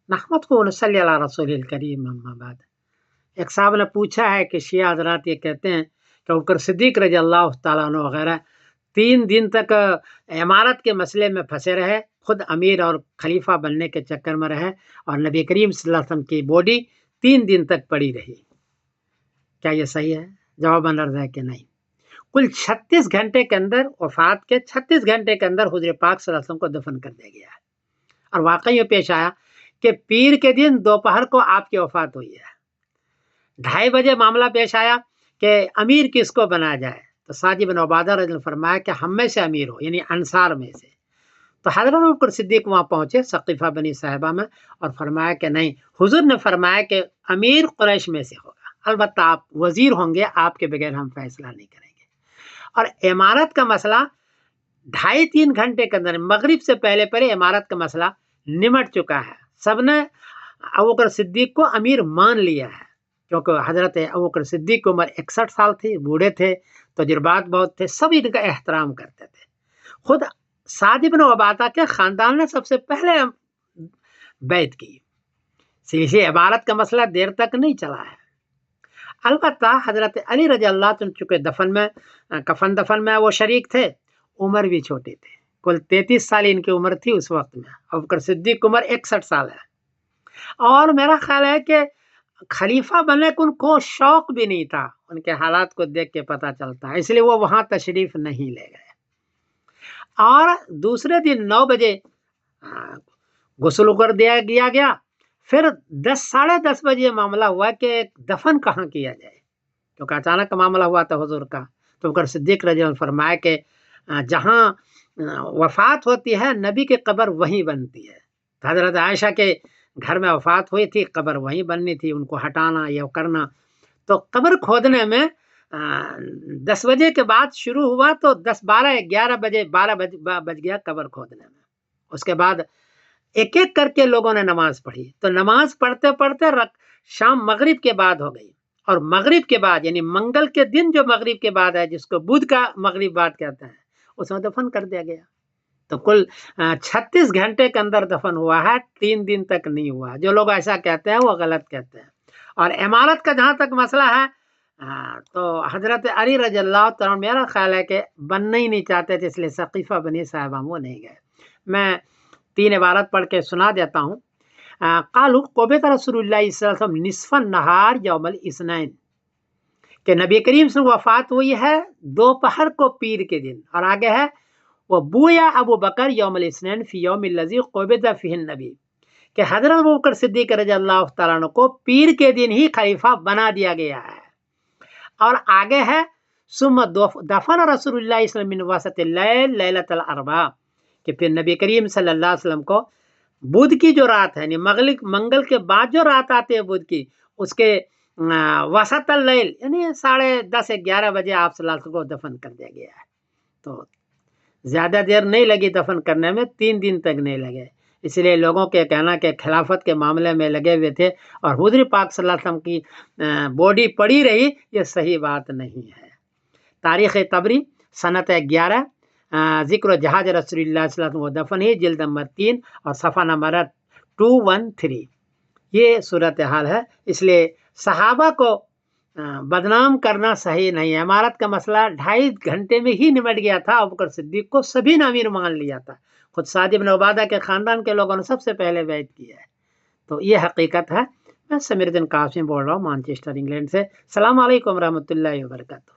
نحمدہ ونصلی علی رسول الکریم اما بعد۔ ایک صاحب نے پوچھا ہے کہ شیعہ حضرات یہ کہتے ہیں کہ ابوبکر صدیق رضی اللہ تعالیٰ عنہ وغیرہ 3 دن تک امارت کے مسئلے میں پھنسے رہے، خود امیر اور خلیفہ بننے کے چکر میں رہے، اور نبی کریم صلی اللہ علیہ وسلم کی باڈی 3 دن تک پڑی رہی۔ کیا یہ صحیح ہے؟ جواب عرض ہے کہ نہیں۔ کل 36 گھنٹے کے اندر، وفات کے 36 گھنٹے کے اندر حضور پاک صلی اللہ علیہ وسلم کو دفن کر دیا گیا ہے، اور واقعی یہ پیش آیا کہ پیر کے دن دوپہر کو آپ کی وفات ہوئی ہے۔ 2:30 بجے معاملہ پیش آیا کہ امیر کس کو بنایا جائے، تو سعد بن عبادہ رضی اللہ عنہ نے فرمایا کہ ہم میں سے امیر ہو، یعنی انصار میں سے۔ تو حضرت ابوبکر صدیق وہاں پہنچے ثقیفہ بنی صاحبہ میں، اور فرمایا کہ نہیں، حضور نے فرمایا کہ امیر قریش میں سے ہوگا، البتہ آپ وزیر ہوں گے، آپ کے بغیر ہم فیصلہ نہیں کریں گے۔ اور امارت کا مسئلہ 2.5-3 گھنٹے کے اندر، مغرب سے پہلے پہلے امارت کا مسئلہ نمٹ چکا ہے۔ سب نے ابوبکر صدیق کو امیر مان لیا ہے، کیونکہ حضرت ابوبکر صدیق کی عمر 61 سال تھی، بوڑھے تھے، تجربات بہت تھے، سب ان کا احترام کرتے تھے۔ خود سعد بن عبادہ کے خاندان نے سب سے پہلے بیعت کی، اس لیے عبارت کا مسئلہ دیر تک نہیں چلا ہے۔ البتہ حضرت علی رضی اللہ عنہ چونکہ کفن دفن میں وہ شریک تھے، عمر بھی چھوٹے تھے، کل 33 سال ان کی عمر تھی اس وقت میں، ابوبکر صدیق کی عمر 61 سال ہے۔ اور میرا خیال ہے کہ خلیفہ بننے کو ان کو شوق بھی نہیں تھا، ان کے حالات کو دیکھ کے پتہ چلتا ہے، اس لیے وہ وہاں تشریف نہیں لے گئے۔ اور دوسرے دن 9 بجے غسل کر دیا گیا، پھر 10-10:30 بجے معاملہ ہوا کہ دفن کہاں کیا جائے، کیونکہ اچانک معاملہ ہوا تھا حضور کا۔ تو ابوبکر صدیق رضی اللہ عنہ نے فرمایا کہ جہاں وفات ہوتی ہے نبی کی قبر وہیں بنتی ہے۔ حضرت عائشہ کے گھر میں وفات ہوئی تھی، قبر وہیں بننی تھی، ان کو ہٹانا یا کرنا، تو قبر کھودنے میں 10 بجے کے بعد شروع ہوا، تو 10-12 بجے 12 بج گیا قبر کھودنے میں۔ اس کے بعد ایک ایک کر کے لوگوں نے نماز پڑھی، تو نماز پڑھتے پڑھتے شام مغرب کے بعد ہو گئی، اور مغرب کے بعد یعنی منگل کے دن جو مغرب کے بعد ہے، جس کو بدھ کا مغرب بعد کہتے ہیں، اس میں دفن کر دیا گیا۔ تو کل 36 گھنٹے کے اندر دفن ہوا ہے، 3 دن تک نہیں ہوا۔ جو لوگ ایسا کہتے ہیں وہ غلط کہتے ہیں۔ اور امارت کا جہاں تک مسئلہ ہے، تو حضرت علی رضی اللہ تعالیٰ میرا خیال ہے کہ بننا ہی نہیں چاہتے تھے، اس لیے ثقیفہ بنی صاحبہ وہ نہیں گئے۔ میں 3 عبارت پڑھ کے سنا دیتا ہوں۔ قالوا قبض رسول اللہ صلی اللہ علیہ وسلم نصف النہار یوم الاثنین، کہ نبی کریم سے وفات ہوئی ہے دوپہر کو پیر کے دن، اور آگے ہے وبویا ابو بکر یوم الاثنین فی یوم الذی قبض فیہ النبی، کہ حضرت ابوبکر صدیق رضی اللہ تعالیٰ عنہ کو پیر کے دن ہی خلیفہ بنا دیا گیا ہے۔ اور آگے ہے ثم دفن رسول اللہ صلی اللہ علیہ وسلم من وسط اللیل لیلۃ الاربعاء، کہ پھر نبی کریم صلی اللہ علیہ وسلم کو بدھ کی جو رات ہے، یعنی منگل کے بعد جو رات آتی ہے بدھ کی، اس کے وسط اللیل یعنی 10:30-11 بجے آپ صلی اللہ علیہ وسلم کو دفن کر دیا گیا ہے۔ تو زیادہ دیر نہیں لگی دفن کرنے میں، 3 دن تک نہیں لگے۔ اس لیے لوگوں کے کہنا کہ خلافت کے معاملے میں لگے ہوئے تھے اور حضور پاک صلی اللہ علیہ وسلم کی باڈی پڑی رہی، یہ صحیح بات نہیں ہے۔ تاریخ طبری سنت 11، ذکر و جہاز رسول اللہ صلی اللہ علیہ وسلم و دفن ہی، جلد نمبر 3 اور صفحہ نمبر 213، یہ صورتحال ہے۔ اس لیے صحابہ کو بدنام کرنا صحیح نہیں ہے۔ امارت کا مسئلہ 2.5 گھنٹے میں ہی نمٹ گیا تھا، ابوبکر صدیق کو سبھی نے امیر مان لیا تھا، خود سعد بن عبادہ کے خاندان کے لوگوں نے سب سے پہلے بیعت کیا ہے۔ تو یہ حقیقت ہے۔ میں سمیر الدین قاسمی بول رہا ہوں مانچسٹر انگلینڈ سے۔ السلام علیکم ورحمۃ اللہ وبرکاتہ۔